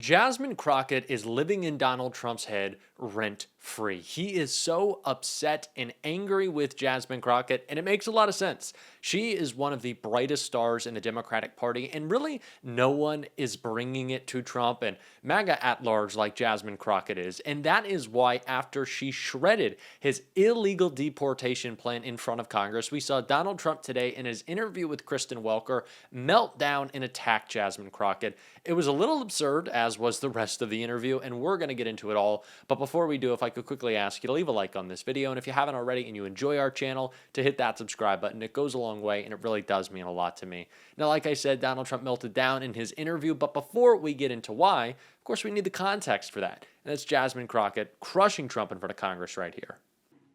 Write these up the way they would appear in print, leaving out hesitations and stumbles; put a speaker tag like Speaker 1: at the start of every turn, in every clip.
Speaker 1: Jasmine Crockett is living in Donald Trump's head rent-free. He is so upset and angry with Jasmine Crockett, and it makes a lot of sense. She is one of the brightest stars in the Democratic Party, and really no one is bringing it to Trump and MAGA at large like Jasmine Crockett is. And that is why after she shredded his illegal deportation plan in front of Congress, we saw Donald Trump today in his interview with Kristen Welker melt down and attack Jasmine Crockett. It was a little absurd, as was the rest of the interview, and we're going to get into it all. But before we do, if I could quickly ask you to leave a like on this video, and if you haven't already and you enjoy our channel, to hit that subscribe button. It goes a long way, and it really does mean a lot to me. Now, like I said, Donald Trump melted down in his interview, but before we get into why, of course, we need the context for that. And that's Jasmine Crockett crushing Trump in front of Congress right here.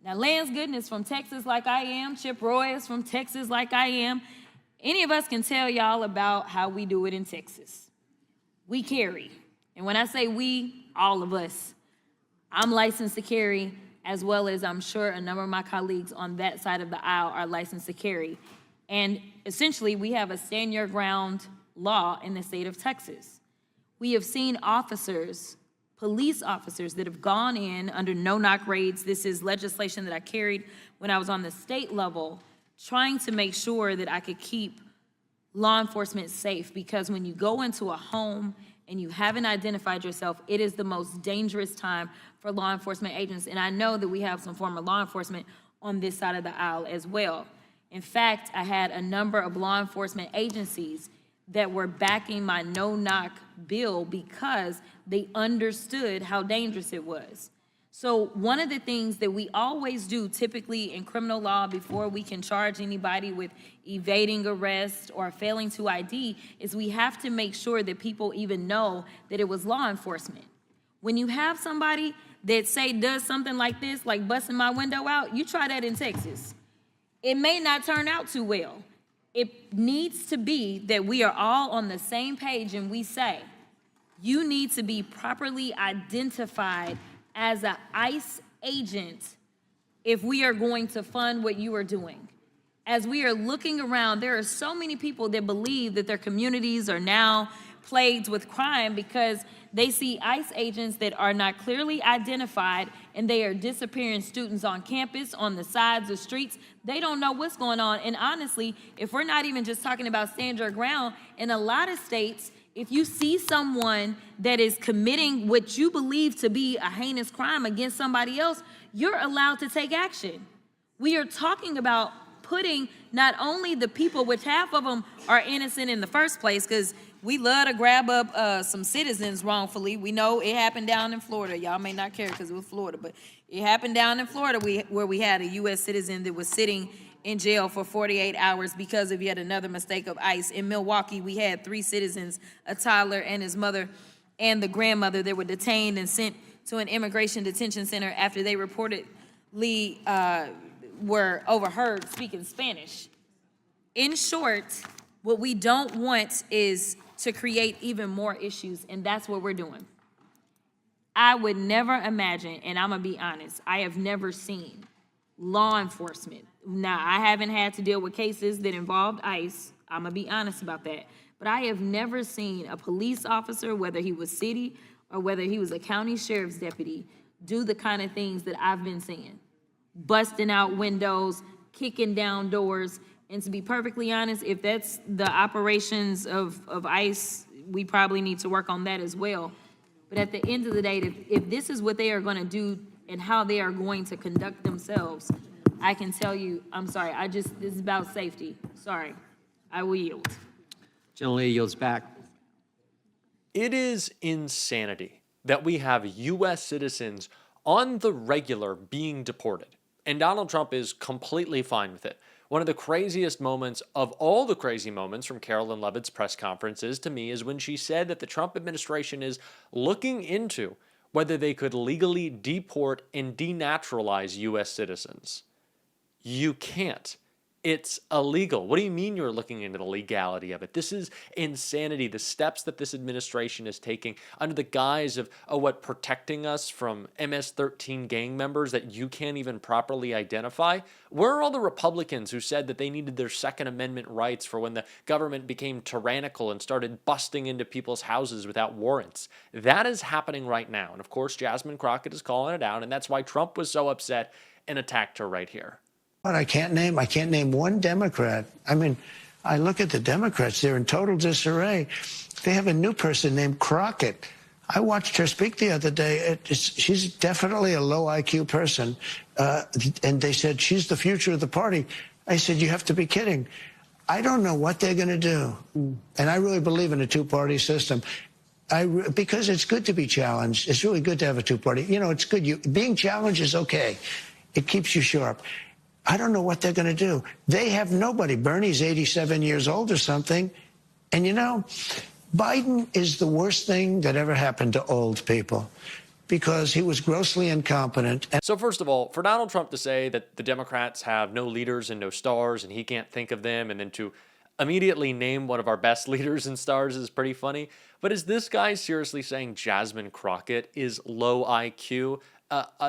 Speaker 2: Now, Lance Gooden is from Texas like I am. Chip Roy is from Texas like I am. Any of us can tell y'all about how we do it in Texas. We carry. And when I say we, all of us. I'm licensed to carry, as well as I'm sure a number of my colleagues on that side of the aisle are licensed to carry. And essentially, we have a stand your ground law in the state of Texas. We have seen officers, police officers that have gone in under no-knock raids. This is legislation that I carried when I was on the state level, trying to make sure that I could keep law enforcement safe, because when you go into a home and you haven't identified yourself, it is the most dangerous time for law enforcement agents. And I know that we have some former law enforcement on this side of the aisle as well. In fact, I had a number of law enforcement agencies that were backing my no-knock bill because they understood how dangerous it was. So one of the things that we always do typically in criminal law before we can charge anybody with evading arrest or failing to ID is we have to make sure that people even know that it was law enforcement. When you have somebody that does something like this, like busting my window out, you try that in Texas. It may not turn out too well. It needs to be that we are all on the same page and we say, you need to be properly identified as an ICE agent if we are going to fund what you are doing. As we are looking around, there are so many people that believe that their communities are now plagued with crime because they see ICE agents that are not clearly identified and they are disappearing students on campus, on the sides of streets. They don't know what's going on. And honestly, if we're not even just talking about stand your ground, in a lot of states, if you see someone that is committing what you believe to be a heinous crime against somebody else, you're allowed to take action. We are talking about putting not only the people, which half of them are innocent in the first place, because we love to grab up some citizens wrongfully. We know it happened down in Florida. Y'all may not care because it was Florida, but it happened down in Florida where we had a U.S. citizen that was sitting in jail for 48 hours because of yet another mistake of ICE. In Milwaukee, we had 3 citizens, a toddler and his mother and the grandmother, that were detained and sent to an immigration detention center after they reportedly were overheard speaking Spanish. In short, what we don't want is to create even more issues, and that's what we're doing. I would never imagine, and I'm gonna be honest, I have never seen law enforcement. Now, I haven't had to deal with cases that involved ICE. I'm gonna be honest about that. But I have never seen a police officer, whether he was city or whether he was a county sheriff's deputy, do the kind of things that I've been seeing. Busting out windows, kicking down doors. And to be perfectly honest, if that's the operations of ICE, we probably need to work on that as well. But at the end of the day, if this is what they are gonna do and how they are going to conduct themselves, I can tell you, I'm sorry, this is about safety. Sorry, I will yield.
Speaker 3: General yields back.
Speaker 1: It is insanity that we have U.S. citizens on the regular being deported, and Donald Trump is completely fine with it. One of the craziest moments of all the crazy moments from Carolyn Leavitt's press conferences to me is when she said that the Trump administration is looking into whether they could legally deport and denaturalize U.S. citizens. You can't. It's illegal. What do you mean you're looking into the legality of it? This is insanity. The steps that this administration is taking under the guise of, oh, what, protecting us from MS-13 gang members that you can't even properly identify? Where are all the Republicans who said that they needed their Second Amendment rights for when the government became tyrannical and started busting into people's houses without warrants? That is happening right now. And of course, Jasmine Crockett is calling it out, and that's why Trump was so upset and attacked her right here.
Speaker 4: But I can't name one Democrat. I mean, I look at the Democrats, they're in total disarray. They have a new person named Crockett. I watched her speak the other day. She's definitely a low IQ person. And they said, she's the future of the party. I said, you have to be kidding. I don't know what they're going to do. And I really believe in a two-party system. Because it's good to be challenged. It's really good to have a two-party. You know, it's good. Being challenged is okay. It keeps you sharp. I don't know what they're going to do. They have nobody. Bernie's 87 years old or something. And, you know, Biden is the worst thing that ever happened to old people because he was grossly incompetent.
Speaker 1: So first of all, for Donald Trump to say that the Democrats have no leaders and no stars and he can't think of them, and then to immediately name one of our best leaders and stars is pretty funny. But is this guy seriously saying Jasmine Crockett is low IQ?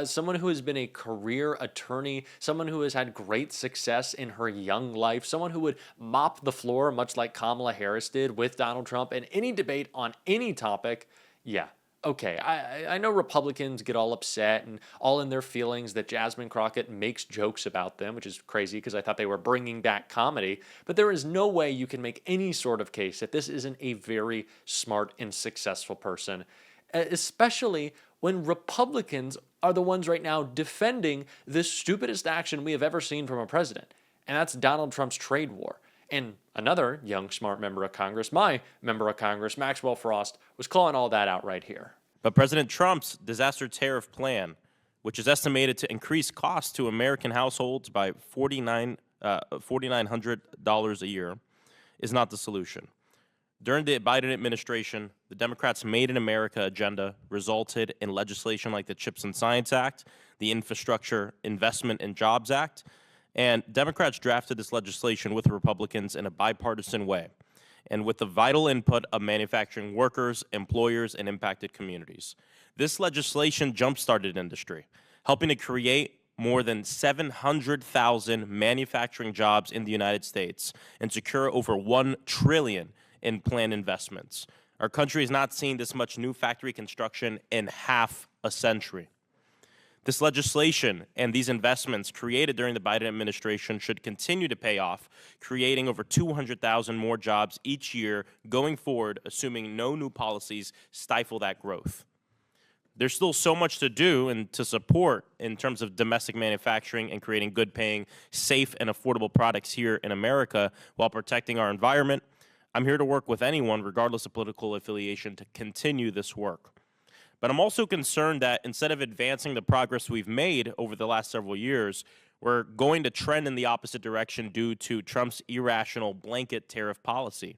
Speaker 1: Someone who has been a career attorney, someone who has had great success in her young life, someone who would mop the floor, much like Kamala Harris did with Donald Trump in any debate on any topic. Yeah, okay, I know Republicans get all upset and all in their feelings that Jasmine Crockett makes jokes about them, which is crazy because I thought they were bringing back comedy. But there is no way you can make any sort of case that this isn't a very smart and successful person, especially when Republicans are the ones right now defending the stupidest action we have ever seen from a president, and that's Donald Trump's trade war. And another young, smart member of Congress, my member of Congress, Maxwell Frost, was calling all that out right here.
Speaker 5: But President Trump's disaster tariff plan, which is estimated to increase costs to American households by $4,900 a year, is not the solution. During the Biden administration, the Democrats' Made in America agenda resulted in legislation like the CHIPS and Science Act, the Infrastructure Investment and Jobs Act, and Democrats drafted this legislation with Republicans in a bipartisan way, and with the vital input of manufacturing workers, employers, and impacted communities. This legislation jump-started industry, helping to create more than 700,000 manufacturing jobs in the United States and secure over $1 trillion in planned investments. Our country has not seen this much new factory construction in half a century. This legislation and these investments created during the Biden administration should continue to pay off, creating over 200,000 more jobs each year going forward, assuming no new policies stifle that growth. There's still so much to do and to support in terms of domestic manufacturing and creating good-paying, safe, and affordable products here in America while protecting our environment. I'm here to work with anyone, regardless of political affiliation, to continue this work. But I'm also concerned that instead of advancing the progress we've made over the last several years, we're going to trend in the opposite direction due to Trump's irrational blanket tariff policy.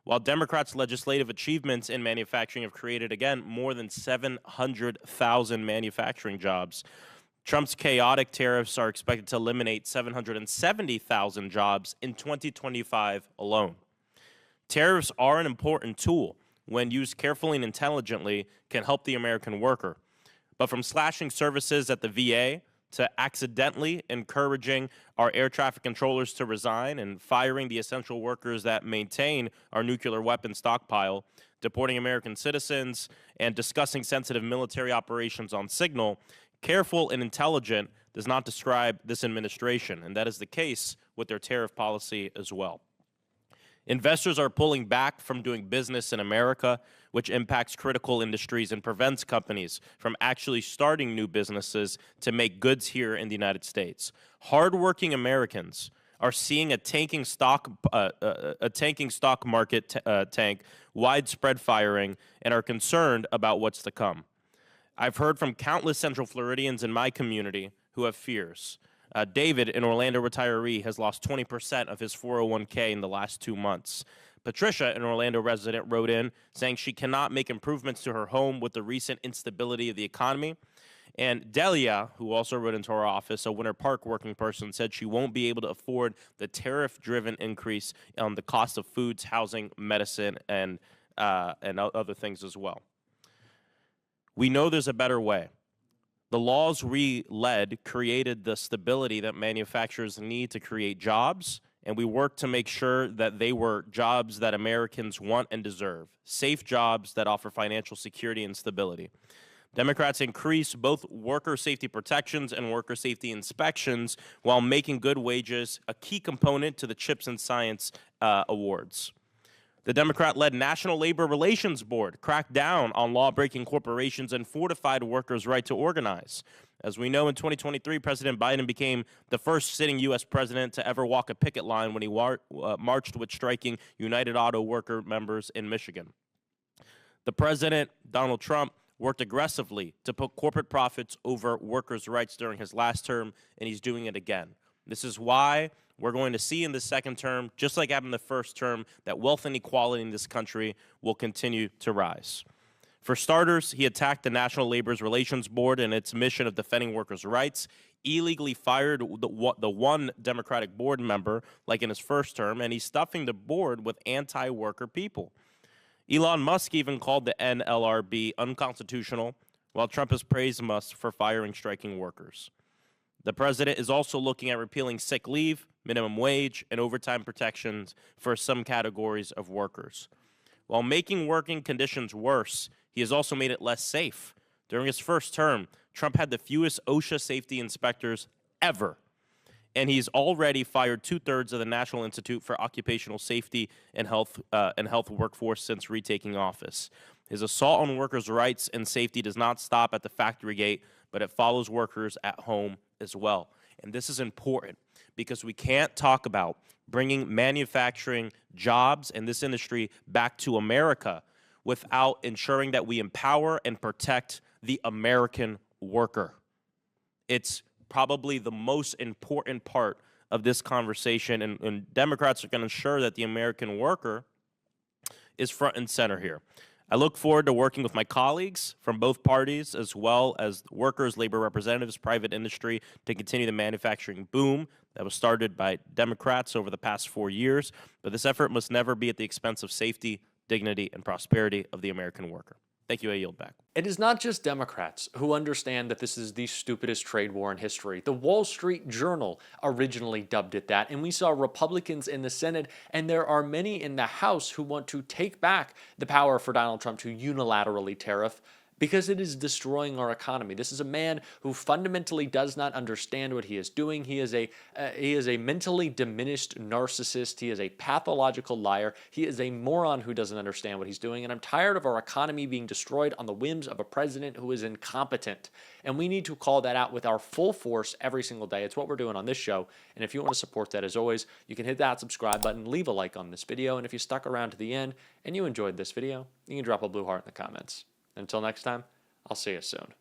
Speaker 5: While Democrats' legislative achievements in manufacturing have created, again, more than 700,000 manufacturing jobs, Trump's chaotic tariffs are expected to eliminate 770,000 jobs in 2025 alone. Tariffs are an important tool, when used carefully and intelligently, can help the American worker. But from slashing services at the VA to accidentally encouraging our air traffic controllers to resign and firing the essential workers that maintain our nuclear weapon stockpile, deporting American citizens, and discussing sensitive military operations on signal, careful and intelligent does not describe this administration, and that is the case with their tariff policy as well. Investors are pulling back from doing business in America, which impacts critical industries and prevents companies from actually starting new businesses to make goods here in the United States. Hardworking Americans are seeing a tanking stock market tank, widespread firing, and are concerned about what's to come. I've heard from countless Central Floridians in my community who have fears. David, an Orlando retiree, has lost 20% of his 401k in the last 2 months. Patricia, an Orlando resident, wrote in saying she cannot make improvements to her home with the recent instability of the economy. And Delia, who also wrote into our office, a Winter Park working person, said she won't be able to afford the tariff-driven increase on the cost of foods, housing, medicine, and other things as well. We know there's a better way. The laws we led created the stability that manufacturers need to create jobs, and we worked to make sure that they were jobs that Americans want and deserve, safe jobs that offer financial security and stability. Democrats increased both worker safety protections and worker safety inspections while making good wages a key component to the Chips and Science awards. The Democrat-led National Labor Relations Board cracked down on law-breaking corporations and fortified workers' right to organize. As we know, in 2023, President Biden became the first sitting U.S. president to ever walk a picket line when he marched with striking United Auto Worker members in Michigan. The president, Donald Trump, worked aggressively to put corporate profits over workers' rights during his last term, and he's doing it again. This is why we're going to see in the second term, just like happened in the first term, that wealth inequality in this country will continue to rise. For starters, he attacked the National Labor Relations Board and its mission of defending workers' rights, illegally fired the one Democratic board member, like in his first term, and he's stuffing the board with anti-worker people. Elon Musk even called the NLRB unconstitutional, while Trump has praised Musk for firing striking workers. The president is also looking at repealing sick leave, minimum wage, and overtime protections for some categories of workers. While making working conditions worse, he has also made it less safe. During his first term, Trump had the fewest OSHA safety inspectors ever, and he's already fired 2/3 of the National Institute for Occupational Safety and Health workforce since retaking office. His assault on workers' rights and safety does not stop at the factory gate, but it follows workers at home as well. And this is important because we can't talk about bringing manufacturing jobs in this industry back to America without ensuring that we empower and protect the American worker. It's probably the most important part of this conversation, and Democrats are going to ensure that the American worker is front and center here. I look forward to working with my colleagues from both parties, as well as workers, labor representatives, private industry, to continue the manufacturing boom that was started by Democrats over the past 4 years. But this effort must never be at the expense of safety, dignity, and prosperity of the American worker. Thank you. I yield back.
Speaker 1: It is not just Democrats who understand that this is the stupidest trade war in history. The Wall Street Journal originally dubbed it that, and we saw Republicans in the Senate, and there are many in the House who want to take back the power for Donald Trump to unilaterally tariff because it is destroying our economy. This is a man who fundamentally does not understand what he is doing. He is a mentally diminished narcissist. He is a pathological liar. He is a moron who doesn't understand what he's doing. And I'm tired of our economy being destroyed on the whims of a president who is incompetent. And we need to call that out with our full force every single day. It's what we're doing on this show. And if you want to support that, as always, you can hit that subscribe button, leave a like on this video. And if you stuck around to the end and you enjoyed this video, you can drop a blue heart in the comments. Until next time, I'll see you soon.